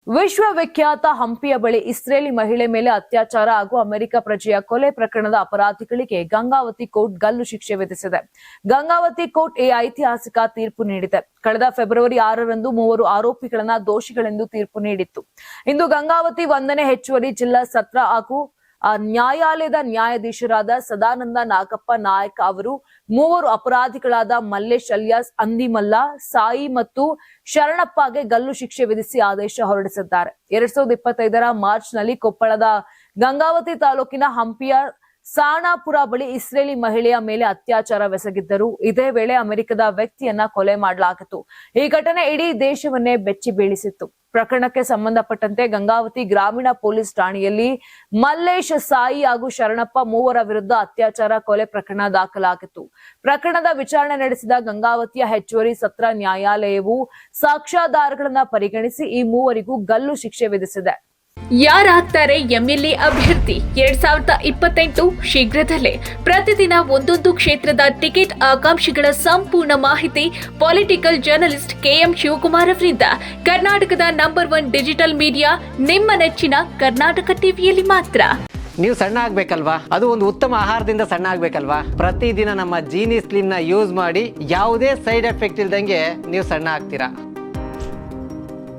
ವಿಶ್ವವಿಖ್ಯಾತ ಹಂಪಿಯ ಬಳಿ ಇಸ್ರೇಲಿ ಮಹಿಳೆ ಮೇಲೆ ಅತ್ಯಾಚಾರ ಹಾಗೂ ಅಮೆರಿಕ ಪ್ರಜೆಯ ಕೊಲೆ ಪ್ರಕರಣದ ಅಪರಾಧಿಗಳಿಗೆ ಗಂಗಾವತಿ ಕೋರ್ಟ್ ಗಲ್ಲು ಶಿಕ್ಷೆ ವಿಧಿಸಿದೆ. ಗಂಗಾವತಿ ಕೋರ್ಟ್ ಈ ಐತಿಹಾಸಿಕ ತೀರ್ಪು ನೀಡಿದೆ. ಕಳೆದ ಫೆಬ್ರವರಿ 6ರಂದು 3 ಆರೋಪಿಗಳನ್ನ ದೋಷಿಗಳೆಂದು ತೀರ್ಪು ನೀಡಿತ್ತು. ಇಂದು ಗಂಗಾವತಿ 1ನೇ ಹೆಚ್ಚುವರಿ ಜಿಲ್ಲಾ ಸತ್ರ ಹಾಗೂ ನ್ಯಾಯಾಲಯದ ನ್ಯಾಯಾಧೀಶರಾದ ಸದಾನಂದ ನಾಗಪ್ಪ ನಾಯಕ್ ಅವರು 3 ಅಪರಾಧಿಗಳಾದ ಮಲ್ಲೇಶ್ ಅಲಿಯಾಸ್ ಅಂದಿಮಲ್ಲ, ಸಾಯಿ ಮತ್ತು ಶರಣಪ್ಪಗೆ ಗಲ್ಲು ಶಿಕ್ಷೆ ವಿಧಿಸಿ ಆದೇಶ ಹೊರಡಿಸಿದ್ದಾರೆ. 2025ರ ಮಾರ್ಚ್ನಲ್ಲಿ ಕೊಪ್ಪಳದ ಗಂಗಾವತಿ ತಾಲೂಕಿನ ಹಂಪಿಯ ಸಾಣಾಪುರ ಬಳಿ ಇಸ್ರೇಲಿ ಮಹಿಳೆಯ ಮೇಲೆ ಅತ್ಯಾಚಾರವೆಸಗಿದ್ದರು. ಇದೇ ವೇಳೆ ಅಮೆರಿಕದ ವ್ಯಕ್ತಿಯನ್ನ ಕೊಲೆ ಮಾಡಲಾಗಿತ್ತು. ಈ ಘಟನೆ ಇಡೀ ದೇಶವನ್ನೇ ಬೆಚ್ಚಿ ಬೀಳಿಸಿತ್ತು. ಪ್ರಕರಣಕ್ಕೆ ಸಂಬಂಧಪಟ್ಟಂತೆ ಗಂಗಾವತಿ ಗ್ರಾಮೀಣ ಪೊಲೀಸ್ ಠಾಣೆಯಲ್ಲಿ ಮಲ್ಲೇಶ್, ಸಾಯಿ ಹಾಗೂ ಶರಣಪ್ಪ 3 ವಿರುದ್ಧ ಅತ್ಯಾಚಾರ ಕೊಲೆ ಪ್ರಕರಣ ದಾಖಲಾಗಿತ್ತು. ಪ್ರಕರಣದ ವಿಚಾರಣೆ ನಡೆಸಿದ ಗಂಗಾವತಿಯ ಹೆಚ್ಚುವರಿ ಸತ್ರ ನ್ಯಾಯಾಲಯವು ಸಾಕ್ಷ್ಯಾಧಾರಗಳನ್ನ ಪರಿಗಣಿಸಿ ಈ 3 ಗಲ್ಲು ಶಿಕ್ಷೆ ವಿಧಿಸಿದೆ. ಯಾರಾಗ್ತಾರೆ ಎಂಎಲ್ಎ ಅಭ್ಯರ್ಥಿ 2028 ಶೀಘ್ರದಲ್ಲೇ. ಪ್ರತಿದಿನ ಒಂದೊಂದು ಕ್ಷೇತ್ರದ ಟಿಕೆಟ್ ಆಕಾಂಕ್ಷಿಗಳ ಸಂಪೂರ್ಣ ಮಾಹಿತಿ ಪೊಲಿಟಿಕಲ್ ಜರ್ನಲಿಸ್ಟ್ ಕೆಎಂ ಶಿವಕುಮಾರ್ ಅವರಿಂದ. ಕರ್ನಾಟಕದ ನಂಬರ್ 1 ಡಿಜಿಟಲ್ ಮೀಡಿಯಾ ನಿಮ್ಮ ನೆಚ್ಚಿನ ಕರ್ನಾಟಕ ಟಿವಿಯಲ್ಲಿ ಮಾತ್ರ. ನೀವು ಸಣ್ಣ ಆಗ್ಬೇಕಲ್ವಾ? ಅದು ಒಂದು ಉತ್ತಮ ಆಹಾರದಿಂದ ಸಣ್ಣ ಆಗ್ಬೇಕಲ್ವಾ? ಪ್ರತಿದಿನ ನಮ್ಮ ಜೀನಿ ಸ್ಲಿಮ್ ನ ಯೂಸ್ ಮಾಡಿ ಯಾವುದೇ ಸೈಡ್ ಎಫೆಕ್ಟ್ ಇಲ್ದಂಗೆ ನೀವು ಸಣ್ಣ ಆಗ್ತೀರಾ.